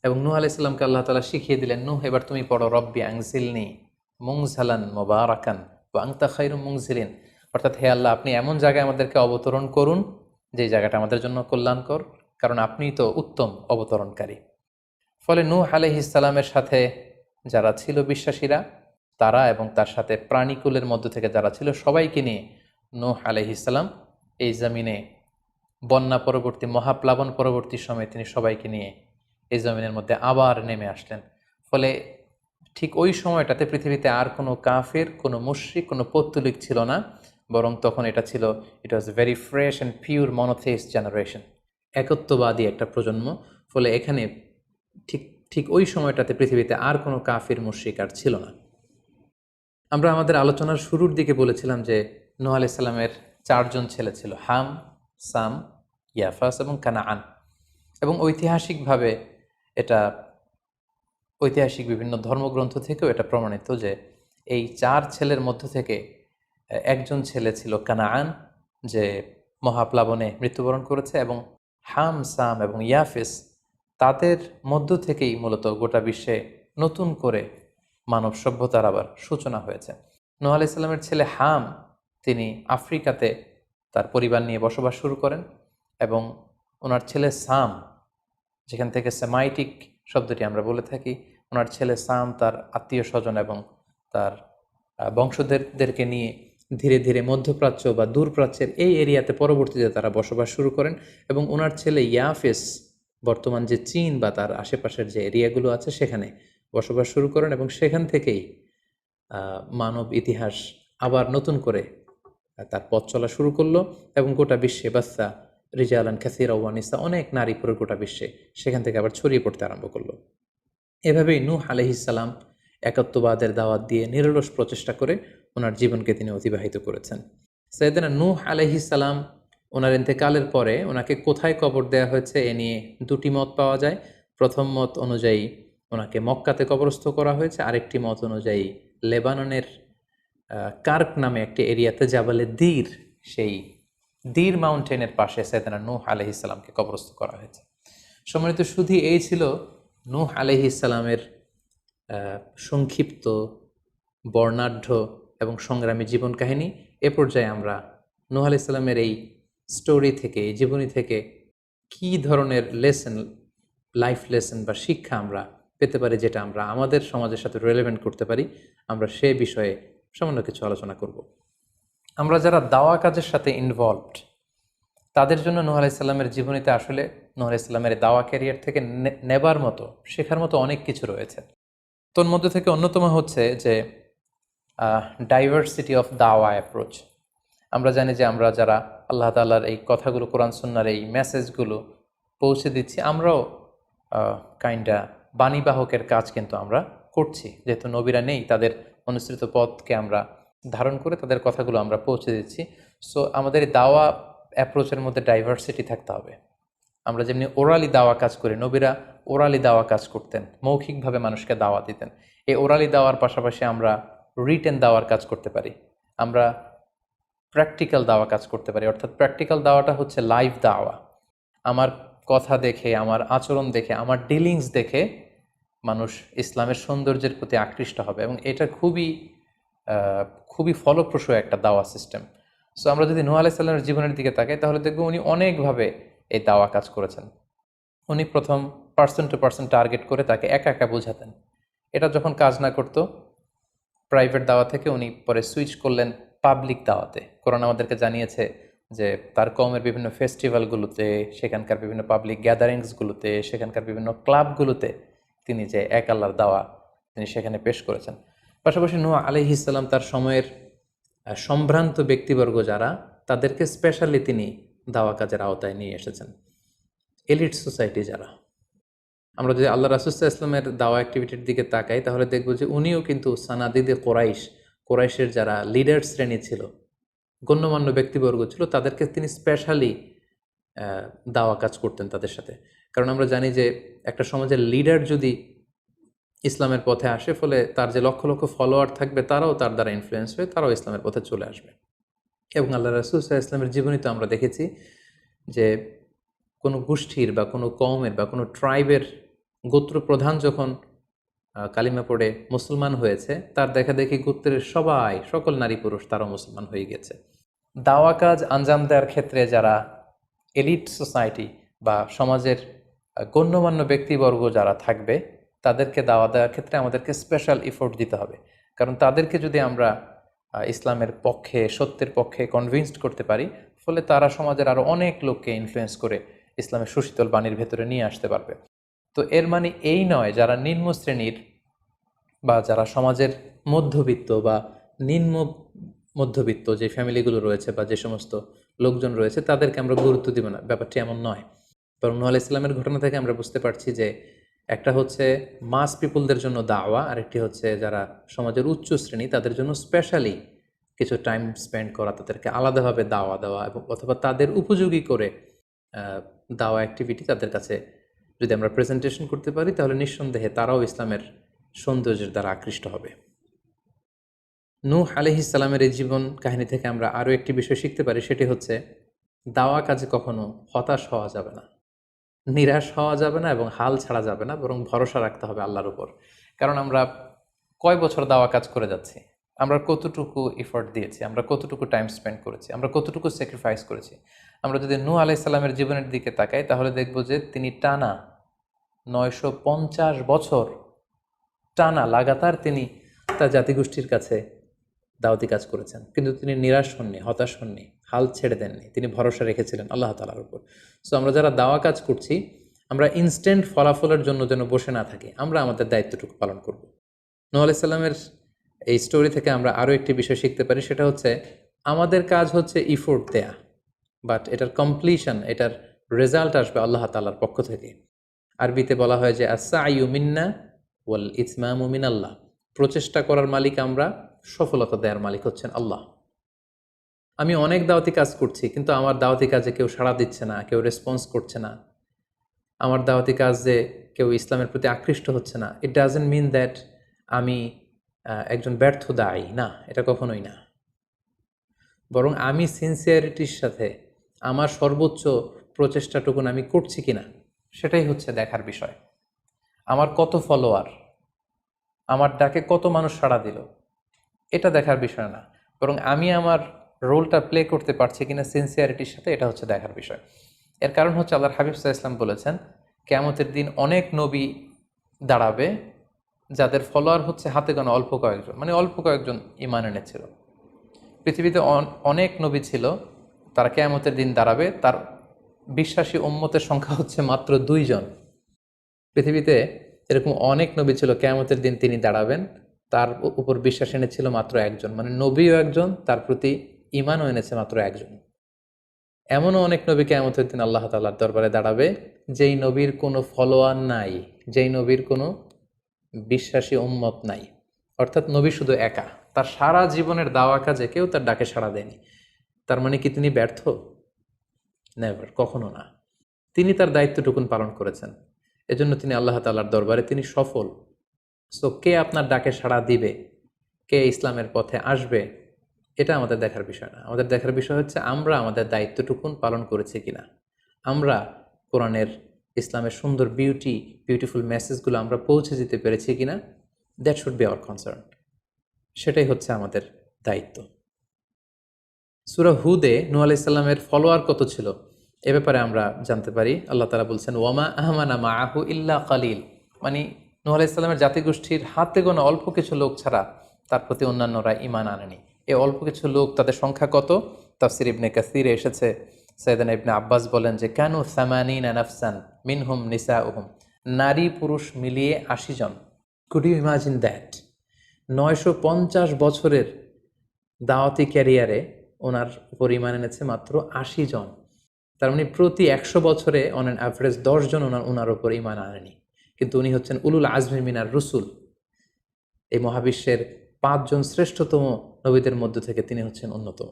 A: এবং নূহ আলাইহিস সালামকে আল্লাহ তাআলা শিখিয়ে দিলেন, নূহ এবার তুমি পড়ো রব্বি আনজিলনি মুনজালান মুবারাকান ওয়া আনতা খায়রুম মুনজিলিন, অর্থাৎ হে আল্লাহ আপনি এমন জায়গায় আমাদেরকে অবতরণ করুন যে জায়গাটা আমাদের জন্য কল্যাণকর, কারণ আপনিই তো উত্তম অবতরণকারী। ফলে নূহ আলাইহিস সালামের সাথে যারা ছিল বিশ্বাসীরা, তারা এবং তার সাথে প্রাণীকুলের মধ্য থেকে যারা ছিল সবাইকে নিয়ে নূহ আলাইহিস সালাম এই জমিনে বন্যা পরবর্তী মহাপ্লাবন পরবর্তী সময়ে তিনি সবাইকে নিয়ে এই জমিনের মধ্যে আবার নেমে আসলেন। ফলে ঠিক ওই সময়টাতে পৃথিবীতে আর কোনো কাফের, কোনো মুশরিক, কোনো পৌত্তলিক ছিল না, বরং তখন এটা ছিল, it was very fresh and pure monotheist generation, একত্ববাদী একটা প্রজন্ম। ফলে এখানে ঠিক ঠিক ওই সময়টাতে পৃথিবীতে আর কোনো কাফির মুশরিক আর ছিল না। আমরা আমাদের আলোচনার শুরুর দিকে বলেছিলাম যে নূহ আলাইহিস সালামের 4 জন ছেলে ছিল, হাম, সাম, ইয়াফাস এবং কানাআন। এবং ঐতিহাসিকভাবে এটা ঐতিহাসিক বিভিন্ন ধর্মগ্রন্থ থেকেও এটা প্রমাণিত যে এই 4 ছেলের মধ্য থেকে একজন ছেলে ছিল কানাআন, যে মহাপ্লাবনে মৃত্যুবরণ করেছে, এবং হাম, সাম এবং ইয়াফেস, তাদের মধ্য থেকেই মূলত গোটা বিশ্বে নতুন করে মানব সভ্যতার আবার সূচনা হয়েছে। নূহ আলাইহিস সালামের ছেলে হাম, তিনি আফ্রিকাতে তার পরিবার নিয়ে বসবাস শুরু করেন, এবং ওনার ছেলে সাম, যেখান থেকে সেমাইটিক শব্দটি আমরা বলে থাকি, ওনার ছেলে সাম তার আত্মীয় স্বজন এবং তার বংশধরদেরকে নিয়ে ধীরে ধীরে মধ্যপ্রাচ্য বা দূরপ্রাচ্যের এই এরিয়াতে পরবর্তীতে তারা বসবাস শুরু করেন। এবং ওনার ছেলে ইয়াফেস বর্তমান যে চীন বা তার আশেপাশের যে এরিয়াগুলো আছে সেখানে বসবাস শুরু করেন, এবং সেখান থেকেই মানব ইতিহাস আবার নতুন করে তার পথ চলা শুরু করলো, এবং গোটা বিশ্বে বাচ্চা রিজালান কাসীরা ওয়া নিসা, অনেক নারী পুরো গোটা বিশ্বে সেখান থেকে আবার ছড়িয়ে পড়তে আরম্ভ করলো। এভাবেই নূহ আলাইহিস সালাম একত্ববাদের দাওয়াত দিয়ে নিরলস প্রচেষ্টা করে ওনার জীবনকে তিনি অতিবাহিত করেছেন। সাইয়েদনা নূহ আলাইহিস সালাম ওনার ইন্তেকালের পরে ওনাকে কোথায় কবর দেওয়া হয়েছে এ নিয়ে 2টি মত পাওয়া যায়। প্রথম মত অনুযায়ী ওনাকে মক্কাতে কবরস্থ করা হয়েছে, আরেকটি মত অনুযায়ী লেবাননের কার্ক নামে একটি এরিয়াতে জাবালে দীর, সেই দীর মাউন্টেনের পাশে সাইয়েদনা নূহ আলাইহিস সালামকে কবরস্থ করা হয়েছে। সম্মানিত সুধী, এই ছিল নূহ আলাইহিস সালামের সংক্ষিপ্ত, বর্ণাঢ্য এবং সংগ্রামী জীবন কাহিনী। এ পর্যায়ে আমরা নূহ আলাইহিস সালামের এই স্টোরি থেকে, এই জীবনী থেকে কী ধরনের লেসন, লাইফ লেসন বা শিক্ষা আমরা পেতে পারি যেটা আমরা আমাদের সমাজের সাথে রেলেভেন্ট করতে পারি, আমরা সে বিষয়ে সামান্য কিছু আলোচনা করব। আমরা যারা দাওয়া কাজের সাথে ইনভলভড, তাদের জন্য নূহ আলাইহিস সালামের জীবনীতে আসলে নূহ আলাইহিস সালামের দাওয়া ক্যারিয়ার থেকে নেবার মতো, শেখার মতো অনেক কিছু রয়েছে। তোর মধ্যে থেকে অন্যতম হচ্ছে যে ডাইভার্সিটি অফ দাওয়া অ্যাপ্রোচ। আমরা জানি যে আমরা যারা আল্লাহ তাআলার এই কথাগুলো, কোরআন সুন্নাহর এই মেসেজগুলো পৌঁছে দিচ্ছি, আমরাও কাইন্ডা বাণীবাহকের কাজ কিন্তু আমরা করছি। যেহেতু নবীরা নেই, তাদের অনুসৃত পথকে আমরা ধারণ করে তাদের কথাগুলো আমরা পৌঁছে দিচ্ছি। সো আমাদের এই দাওয়া অ্যাপ্রোচের মধ্যে ডাইভার্সিটি থাকতে হবে। আমরা যেমনি ওরালি দাওয়া কাজ করি, নবীরা ওরালি দাওয়া কাজ করতেন, মৌখিকভাবে মানুষকে দাওয়া দিতেন। এই ওরালি দাওয়ার পাশাপাশি আমরা রিটেন দাওয়ার কাজ করতে পারি, আমরা প্র্যাকটিক্যাল দাওয়া কাজ করতে পারি। অর্থাৎ প্র্যাকটিক্যাল দাওয়াটা হচ্ছে লাইভ দাওয়া। আমার কথা দেখে, আমার আচরণ দেখে, আমার ডিলিংস দেখে মানুষ ইসলামের সৌন্দর্যের প্রতি আকৃষ্ট হবে, এবং এটা খুবই ফলপ্রসূ একটা দাওয়া সিস্টেম। সো আমরা যদি নূহ আলাইহিস সালামের জীবনের দিকে তাকাই, তাহলে দেখব উনি অনেকভাবে এই দাওয়া কাজ করেছেন। উনি প্রথম পার্সন টু পার্সন টার্গেট করে তাকে একা একা বোঝাতেন। এটা যখন কাজ না করতো, প্রাইভেট দাওয়া থেকে উনি পরে সুইচ করলেন পাবলিক দাওয়াতে। কোরআন আমাদেরকে জানিয়েছে যে তার কওমের বিভিন্ন ফেস্টিভ্যালগুলোতে, সেখানকার বিভিন্ন পাবলিক গ্যাদারিংসগুলোতে, সেখানকার বিভিন্ন ক্লাবগুলোতে তিনি যে এক আল্লাহর দাওয়া তিনি সেখানে পেশ করেছেন। পাশাপাশি নূহ আলাইহিস সালাম তার সময়ের সম্ভ্রান্ত ব্যক্তিবর্গ যারা, তাদেরকে স্পেশালি তিনি দাওয়া কাজের আওতায় নিয়ে এসেছেন। এলিট সোসাইটি যারা, আমরা যদি আল্লাহ রাসূল সাল্লাল্লাহু আলাইহি ওয়াসাল্লামের দাওয়া অ্যাক্টিভিটির দিকে তাকাই, তাহলে দেখব যে উনিও কিন্তু সানাদিদে কোরাইশের যারা লিডার শ্রেণী ছিল, গণ্যমান্য ব্যক্তিবর্গ ছিল, তাদেরকে তিনি স্পেশালি দাওয়া কাজ করতেন তাদের সাথে। কারণ আমরা জানি যে একটা সমাজের লিডার যদি ইসলামের পথে আসে, ফলে তার যে লক্ষ লক্ষ ফলোয়ার থাকবে, তারাও তার দ্বারা ইনফ্লুয়েন্স হয়ে তারাও ইসলামের পথে চলে আসবে। এবং আল্লাহ রাসূল সাল্লাল্লাহু আলাইহি ওয়াসাল্লামের জীবনীতে আমরা দেখেছি যে কোনো গোষ্ঠীর বা কোনো কওমের বা কোনো ট্রাইবের গোত্র প্রধান যখন কালিমা পড়ে মুসলমান হয়েছে, তার দেখা দেখি গোত্রের সকল নারী পুরুষ তারাও মুসলমান হয়ে গেছে। দাওয়া কাজ আঞ্জাম দেওয়ার ক্ষেত্রে যারা এলিট সোসাইটি বা সমাজের গণ্যমান্য ব্যক্তিবর্গ যারা থাকবে, তাদেরকে দাওয়া দেওয়ার ক্ষেত্রে আমাদেরকে স্পেশাল এফোর্ট দিতে হবে। কারণ তাদেরকে যদি আমরা ইসলামের পক্ষে, সত্যের পক্ষে কনভিন্সড করতে পারি, ফলে তারা সমাজের আরও অনেক লোককে ইনফ্লুয়েন্স করে ইসলামের সুশীতল বাণীর ভেতরে নিয়ে আসতে পারবে। তো এর মানে এই নয় যারা নিম্ন শ্রেণীর বা যারা সমাজের মধ্যবিত্ত বা নিম্ন মধ্যবিত্ত যে ফ্যামিলিগুলো রয়েছে বা যে সমস্ত লোকজন রয়েছে, তাদেরকে আমরা গুরুত্ব দিব না, ব্যাপারটি এমন নয়। বরং নূহ আলাইহিস সালামের ঘটনা থেকে আমরা বুঝতে পারছি যে একটা হচ্ছে মাস পিপুলদের জন্য দাওয়া, আর একটি হচ্ছে যারা সমাজের উচ্চ শ্রেণী, তাদের জন্য স্পেশালি কিছু টাইম স্পেন্ড করা, তাদেরকে আলাদাভাবে দাওয়া দেওয়া, এবং অথবা তাদের উপযোগী করে দাওয়া অ্যাক্টিভিটি তাদের কাছে যদি আমরা প্রেজেন্টেশন করতে পারি, তাহলে নিঃসন্দেহে তারাও ইসলামের সৌন্দর্যের দ্বারা আকৃষ্ট হবে। নূহ আলাইহিস সালামের এই জীবন কাহিনী থেকে আমরা আরও একটি বিষয় শিখতে পারি, সেটি হচ্ছে দাওয়া কাজে কখনো হতাশ হওয়া যাবে না, নিরাশ হওয়া যাবে না, এবং হাল ছাড়া যাবে না, বরং ভরসা রাখতে হবে আল্লাহর উপর। কারণ আমরা কয় বছর দাওয়া কাজ করে যাচ্ছি, আমরা কতটুকু এফোর্ট দিয়েছি, আমরা কতটুকু টাইম স্পেন্ড করেছি, আমরা কতটুকু স্যাক্রিফাইস করেছি। আমরা যদি নূহ আলাইহিস সালামের জীবনের দিকে তাকাই, তাহলে দেখব যে তিনি টানা 950 বছর টানা লাগাতার তিনি তার জাতিগোষ্ঠীর কাছে দাওয়াতি কাজ করেছেন, কিন্তু তিনি নিরাশ হননি, হতাশ হননি, হাল ছেড়ে দেননি, তিনি ভরসা রেখেছিলেন আল্লাহ তাআলার উপর। সো আমরা যারা দাওয়া কাজ করছি, আমরা ইনস্ট্যান্ট ফলাফলের জন্য যেন বসে না থাকি, আমরা আমাদের দায়িত্বটুকু পালন করব। নূহ আলাইহিস সালামের এই স্টোরি থেকে আমরা আরও একটি বিষয় শিখতে পারি, সেটা হচ্ছে আমাদের কাজ হচ্ছে ইফোর্ট দেয়া, বাট এটার কমপ্লিশন, এটার রেজাল্ট আসবে আল্লাহ তাআলার পক্ষ থেকে। আরবিতে বলা হয় যে আস-সা'য়ু মিন্না ওয়াল ইতমামু মিনাল্লাহ, প্রচেষ্টা করার মালিক আমরা, সফলতা দেওয়ার মালিক হচ্ছেন আল্লাহ। আমি অনেক দাওয়াতি কাজ করছি, কিন্তু আমার দাওয়াতি কাজে কেউ সাড়া দিচ্ছে না, কেউ রেসপন্স করছে না, আমার দাওয়াতি কাজে কেউ ইসলামের প্রতি আকৃষ্ট হচ্ছে না, ইট ডাজন্ট মিন দ্যাট আমি একজন ব্যর্থ দায়ী, না, এটা কখনোই না। বরং আমি সিনসিয়ারিটির সাথে আমার সর্বোচ্চ প্রচেষ্টাটুকুন আমি করছি কিনা, সেটাই হচ্ছে দেখার বিষয়। আমার কত ফলোয়ার, আমার ডাকে কত মানুষ সাড়া দিল, এটা দেখার বিষয় না, বরং আমি আমার রোলটা প্লে করতে পারছি কিনা সিনসিয়ারিটির সাথে, এটা হচ্ছে দেখার বিষয়। এর কারণ হচ্ছে আল্লাহর হাবিব সাল্লাল্লাহু আলাইহি ওয়াসাল্লাম বলেছেন, কিয়ামতের দিন অনেক নবী দাঁড়াবে যাদের ফলোয়ার হচ্ছে হাতে গোনা অল্প কয়েকজন, মানে অল্প কয়েকজন ঈমান এনেছিল। পৃথিবীতে অনেক নবী ছিল, তারা কিয়ামতের দিন দাঁড়াবে, তার বিশ্বাসী উম্মতের সংখ্যা হচ্ছে মাত্র 2 জন। পৃথিবীতে এরকম অনেক নবী ছিল, কিয়ামতের দিন তিনি দাঁড়াবেন, তার উপর বিশ্বাস এনেছিল মাত্র একজন, মানে নবীও একজন, তার প্রতি ঈমানও এনেছে মাত্র একজন। এমনও অনেক নবী কিয়ামতের দিন আল্লাহ তাআলার দরবারে দাঁড়াবে যেই নবীর কোনো ফলোয়ার নাই, যেই নবীর কোনো বিশ্বাসী উম্মত নাই, অর্থাৎ নবী শুধু একা, তার সারা জীবনের দাওয়া কাজে কেউ তার ডাকে সাড়া দেয়নি। তার মানে কি তিনি ব্যর্থ? নেভার, কখনো না। তিনি তার দায়িত্বটুকুন পালন করেছেন, এজন্য তিনি আল্লাহ তাআলার দরবারে তিনি সফল। সো কে আপনার ডাকে সাড়া দিবে, কে ইসলামের পথে আসবে, এটা আমাদের দেখার বিষয় না। আমাদের দেখার বিষয় হচ্ছে আমরা আমাদের দায়িত্বটুকুন পালন করেছি কিনা, আমরা কোরআনের, ইসলামের সুন্দর বিউটিফুল মেসেজগুলো আমরা পৌঁছে দিতে পেরেছি কিনা। That should be hour concern, সেটাই হচ্ছে আমাদের দায়িত্ব। সূরা হুদে নূহ আলাইহিস সালামের ফলোয়ার কত ছিল এ ব্যাপারে আমরা জানতে পারি। আল্লাহ তাআলা বলছেন, ওয়ামা আহমানা মাআহু ইল্লা কালিল, মানে নূহ আলাইহিস সালামের জাতিগোষ্ঠীর হাতে গোনা অল্প কিছু লোক ছাড়া তার প্রতি অন্যান্যরা ঈমান আনেনি। এই অল্প কিছু লোক, তাদের সংখ্যা কত? তাফসির ইবনে কাসিরে এসেছে, সাইয়েদনা ইবনে আব্বাস বলেন যে কানু সামানিনা নাফসান মিনহুম নিসাউহুম, নারী পুরুষ মিলিয়ে 80 জন। Could you imagine that? 950 বছরের দাওয়াতি ক্যারিয়ারে ওনার উপর ঈমান এনেছে মাত্র 80 জন। তার মানে প্রতি 100 বছরে অন অ্যান অ্যাভারেজ 10 জন ওনার উপর ঈমান আনেনি। কিন্তু উনি হচ্ছেন উলুল আজমি মিনার রুসুল, এই মহাবিশ্বের 5 জন শ্রেষ্ঠতম নবীদের মধ্য থেকে তিনি হচ্ছেন অন্যতম।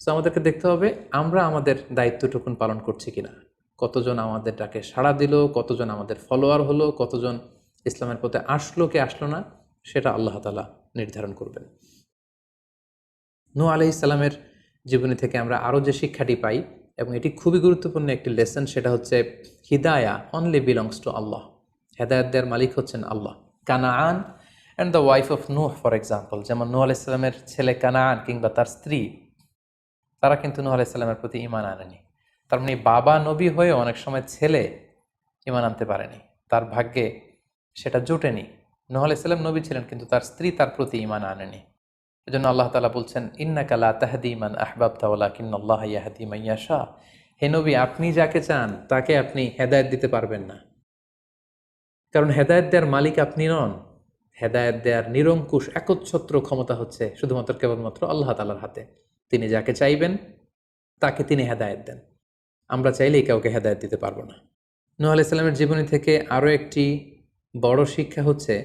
A: সো আমাদেরকে দেখতে হবে আমরা আমাদের দায়িত্বটুকুন পালন করছি কিনা। কতজন আমাদের ডাকে সাড়া দিল, কতজন আমাদের ফলোয়ার হলো, কতজন ইসলামের পথে আসলো কে আসলো না, সেটা আল্লাহ তাআলা নির্ধারণ করবেন। নূহ আলাইহিস সালামের জীবনী থেকে আমরা আরও যে শিক্ষাটি পাই, এবং এটি খুবই গুরুত্বপূর্ণ একটি লেসন, সেটা হচ্ছে হিদায়া অনলি বিলংস টু আল্লাহ। হেদায়েত দেওয়ার মালিক হচ্ছেন আল্লাহ। Canaan and the wife of Nuh for example, যেমন নূহ আলাইহিস সালামের ছেলে কানাআন কিংবা তার স্ত্রী, তারা কিন্তু নূহ আলাইহিস সালামের প্রতি ঈমান আনেনি। তার মানে বাবা নবী হয়েও অনেক সময় ছেলে ঈমান আনতে পারেনি, তার ভাগ্যে সেটা জোটেনি। নূহ আলাইহিস সালাম নবী ছিলেন, কিন্তু তার স্ত্রী তার প্রতি ঈমান আনেনি। এজন্য আল্লাহ তাআলা বলছেন, ইন্নাকা লা তাহদি মান আহবাবতা ওয়ালাকিন্নাল্লাহা ইয়াহদি মান ইয়াশা। হে নবী, আপনি যাকে চান তাকে আপনি হেদায়েত দিতে পারবেন না, কারণ হেদায়েত দেওয়ার মালিক আপনি নন। হেদায়েত দেওয়ার নিরঙ্কুশ একচ্ছত্র ক্ষমতা হচ্ছে শুধুমাত্র কেবলমাত্র আল্লাহ তাআলার হাতে। তিনি যাকে চাইবেন তাকে তিনি হেদায়েত দেন, আমরা চাইলেই কাউকে হেদায়েত দিতে পারবো না। নূহ আলাইহিস সালামের জীবনী থেকে আরও একটি বড় শিক্ষা হচ্ছে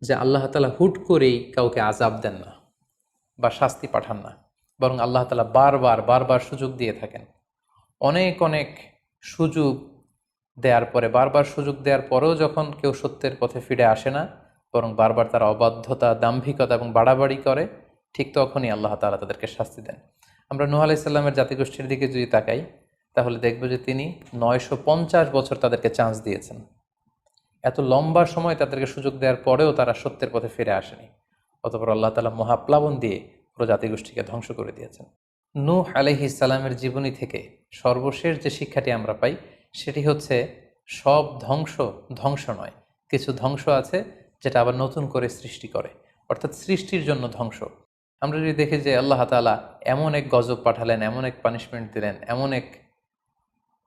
A: যে আল্লাহ তাআলা হুট করেই কাউকে আযাব দেন না বা শাস্তি পাঠান না, বরং আল্লাহ তাআলা বারবার সুযোগ দিয়ে থাকেন। অনেক সুযোগ দেওয়ার পরে, বারবার সুযোগ দেওয়ার পরেও যখন কেউ সত্যের পথে ফিরে আসে না, বরং বারবার তারা অবাধ্যতা, দাম্ভিকতা এবং বাড়াবাড়ি করে, ঠিক তখনই আল্লাহ তাআলা তাদেরকে শাস্তি দেন। আমরা নূহ আলাইহিস সালামের জাতিগোষ্ঠীর দিকে যদি তাকাই, তাহলে দেখব যে তিনি 950 বছর তাদেরকে চান্স দিয়েছেন। এত লম্বা সময় তাদেরকে সুযোগ দেওয়ার পরেও তারা সত্যের পথে ফিরে আসেনি। অতঃপর আল্লাহ তাআলা মহাপ্লাবন দিয়ে পুরো জাতিগোষ্ঠীকে ধ্বংস করে দিয়েছেন। নূহ আলাইহিস সালামের জীবনী থেকে সর্বশেষ যে শিক্ষাটি আমরা পাই, সেটি হচ্ছে সব ধ্বংস নয়। কিছু ধ্বংস আছে যেটা আবার নতুন করে সৃষ্টি করে, অর্থাৎ সৃষ্টির জন্য ধ্বংস। আমরা যদি দেখি যে আল্লাহ তাআলা এমন এক গজব পাঠালেন, এমন এক পানিশমেন্ট দিলেন, এমন এক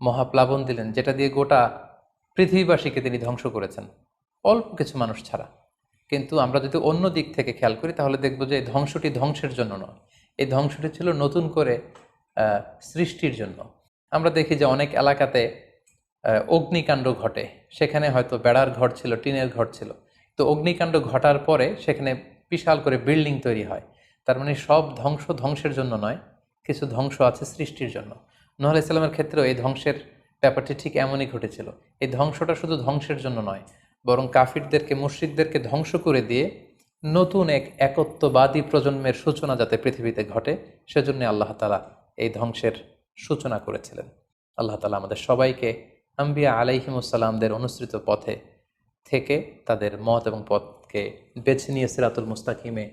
A: মহাপ্লাবন দিলেন, যেটা দিয়ে গোটা পৃথিবীবাসীকে তিনি ধ্বংস করেছেন, অল্প কিছু মানুষ ছাড়া। কিন্তু আমরা যদি অন্য দিক থেকে খেয়াল করি, তাহলে দেখব যে এই ধ্বংসটি ধ্বংসের জন্য নয়, এই ধ্বংসটি ছিল নতুন করে সৃষ্টির জন্য। আমরা দেখি যে অনেক এলাকাতে অগ্নিকাণ্ড ঘটে, সেখানে হয়তো বেড়ার ঘর ছিল, টিনের ঘর ছিল, তো অগ্নিকাণ্ড ঘটার পরে সেখানে বিশাল করে বিল্ডিং তৈরি হয়। তার মানে সব ধ্বংসের জন্য নয়, কিছু ধ্বংস আছে সৃষ্টির জন্য। নূহ আলাইহিস সালামের ক্ষেত্রেও এই ধ্বংসের ব্যাপারটি ঠিক এমনই ঘটেছিল। এই ধ্বংসটা শুধু ধ্বংসের জন্য নয়, বরং কাফিরদেরকে, মুশরিকদেরকে ধ্বংস করে দিয়ে নতুন এক একত্ববাদী প্রজন্মের সূচনা যাতে পৃথিবীতে ঘটে, সেজন্য আল্লাহ তাআলা এই ধ্বংসের সূচনা করেছিলেন। আল্লাহ তাআলা আমাদের সবাইকে আম্বিয়া আলাইহিমুসসালামদের অনুসৃত পথে থেকে তাদের মত এবং পথকে বেছে নিয়ে সিরাতুল মুস্তাকিমে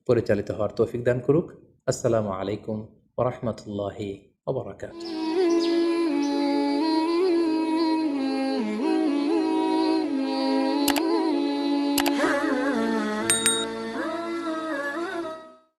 A: পরিচালিত হওয়ার তৌফিক দান করুক। আসসালামু আলাইকুম ওয়া রাহমাতুল্লাহি ওয়া বারাকাতুহু।